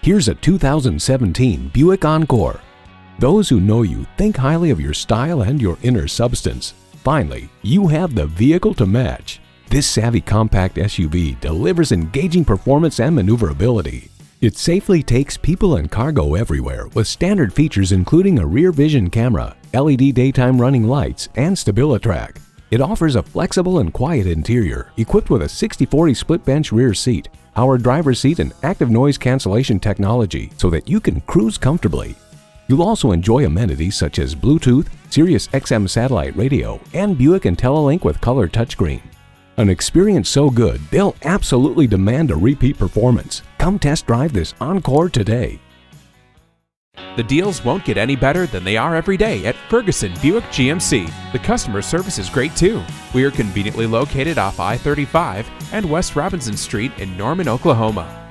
Here's a 2017 Buick Encore. Those who know you think highly of your style and your inner substance. Finally, you have the vehicle to match. This savvy compact SUV delivers engaging performance and maneuverability. It safely takes people and cargo everywhere with standard features including a rear vision camera, LED daytime running lights, and StabiliTrak. It offers a flexible and quiet interior equipped with a 60/40 split bench rear seat, power driver's seat, and active noise cancellation technology so that you can cruise comfortably. You'll also enjoy amenities such as Bluetooth, Sirius XM satellite radio, and Buick IntelliLink with color touchscreen. An experience so good, they'll absolutely demand a repeat performance. Come test drive this Encore today. The deals won't get any better than they are every day at Ferguson Buick GMC. The customer service is great too. We are conveniently located off I-35 and West Robinson Street in Norman, Oklahoma.